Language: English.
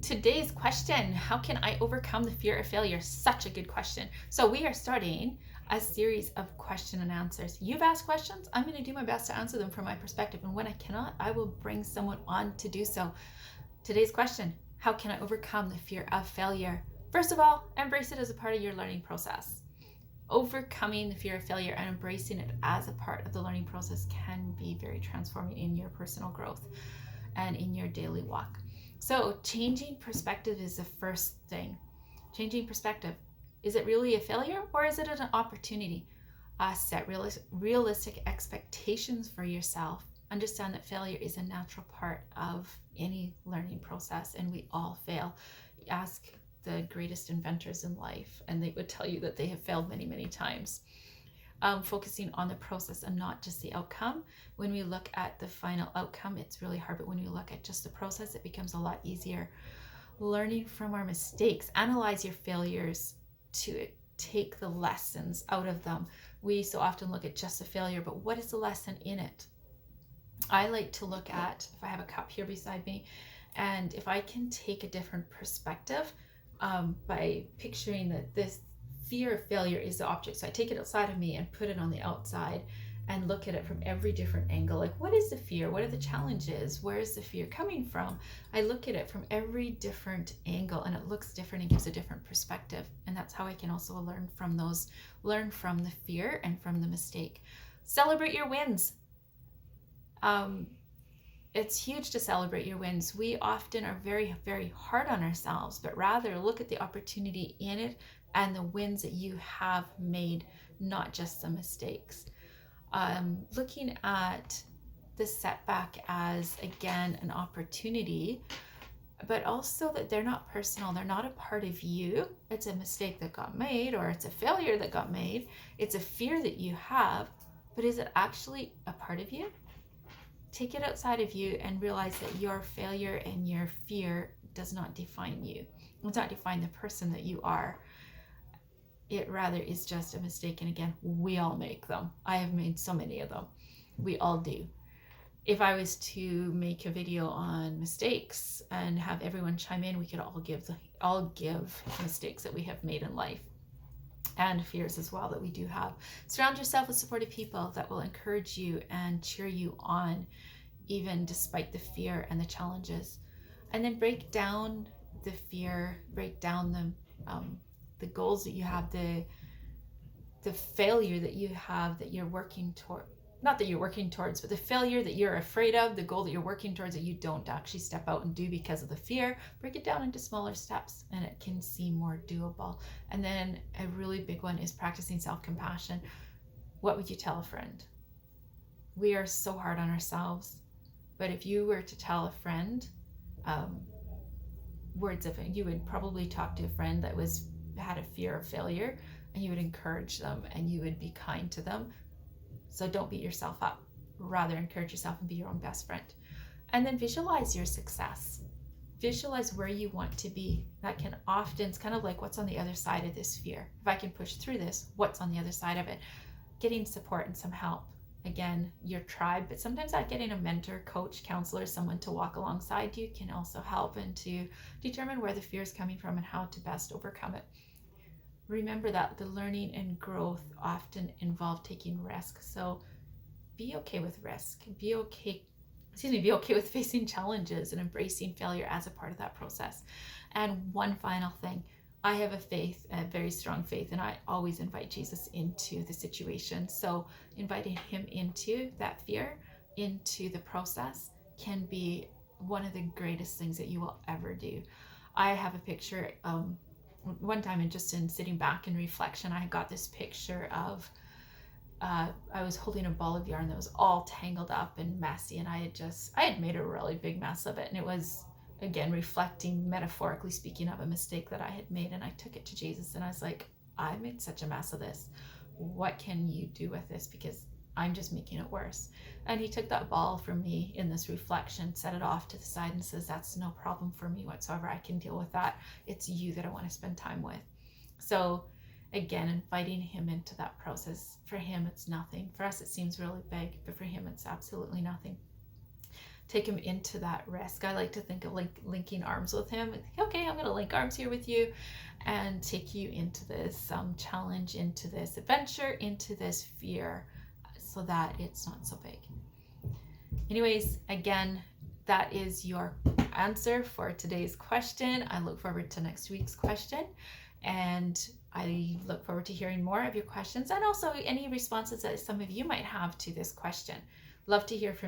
Today's question, how can I overcome the fear of failure? Such a good question. So we are starting a series of question and answers. You've asked questions. I'm going to do my best to answer them from my perspective. And when I cannot, I will bring someone on to do so. Today's question, how can I overcome the fear of failure? First of all, embrace it as a part of your learning process. Overcoming the fear of failure and embracing it as a part of the learning process can be very transforming in your personal growth and in your daily walk. So changing perspective is the first thing. Changing perspective. Is it really a failure or is it an opportunity? Set realistic expectations for yourself. Understand that failure is a natural part of any learning process and we all fail. Ask the greatest inventors in life and they would tell you that they have failed many, many times. Focusing on the process and not just the outcome. When we look at the final outcome, it's really hard, but when we look at just the process, it becomes a lot easier. Learning from our mistakes, analyze your failures to take the lessons out of them. We so often look at just the failure, but what is the lesson in it? I like to look at, if I have a cup here beside me, and if I can take a different perspective by picturing that this fear of failure is the object. So I take it outside of me and put it on the outside and look at it from every different angle. Like, what is the fear? What are the challenges? Where is the fear coming from? I look at it from every different angle and it looks different and gives a different perspective. And that's how I can also learn from the fear and from the mistake. Celebrate your wins. It's huge to celebrate your wins. We often are very, very hard on ourselves, but rather look at the opportunity in it and the wins that you have made, not just the mistakes. Looking at the setback as, again, an opportunity, but also that they're not personal. They're not a part of you. It's a mistake that got made, or it's a failure that got made. It's a fear that you have, but is it actually a part of you? Take it outside of you and realize that your failure and your fear does not define you. It does not define the person that you are. It rather is just a mistake. And again, we all make them. I have made so many of them. We all do. If I was to make a video on mistakes and have everyone chime in, we could all give mistakes that we have made in life and fears as well that we do have. Surround yourself with supportive people that will encourage you and cheer you on, even despite the fear and the challenges. And then break down the fear, break down the goals that you have, the failure that you have that you're working toward. Not that you're working towards, but the failure that you're afraid of, the goal that you're working towards that you don't actually step out and do because of the fear. Break it down into smaller steps and it can seem more doable. And then a really big one is practicing self-compassion. What would you tell a friend? We are so hard on ourselves, but if you were to tell a friend words of it, you would probably talk to a friend that had a fear of failure and you would encourage them and you would be kind to them. So don't beat yourself up. Rather encourage yourself and be your own best friend. And then visualize your success. Visualize where you want to be. That can often, it's kind of like what's on the other side of this fear. If I can push through this, what's on the other side of it? Getting support and some help. Again, your tribe, but sometimes that getting a mentor, coach, counselor, someone to walk alongside you can also help and to determine where the fear is coming from and how to best overcome it. Remember that the learning and growth often involve taking risks. So be okay with risk. Be okay with facing challenges and embracing failure as a part of that process. And one final thing, I have a very strong faith, and I always invite Jesus into the situation. So inviting him into that fear, into the process, can be one of the greatest things that you will ever do. I have a picture, one time, and just in sitting back in reflection, I got this picture of I was holding a ball of yarn that was all tangled up and messy, and I had made a really big mess of it, and it was, again, reflecting, metaphorically speaking, of a mistake that I had made. And I took it to Jesus and I was like, I made such a mess of this. What can you do with this? Because I'm just making it worse. And he took that ball from me in this reflection, set it off to the side, and says, that's no problem for me whatsoever. I can deal with that. It's you that I want to spend time with. So again, inviting him into that process. For him, it's nothing. For us, it seems really big, but for him, it's absolutely nothing. take him into that risk. I like to think of linking arms with him. Okay, I'm going to link arms here with you and take you into this challenge, into this adventure, into this fear, so that it's not so big. Anyways, again, that is your answer for today's question. I look forward to next week's question, and I look forward to hearing more of your questions and also any responses that some of you might have to this question. Love to hear from you.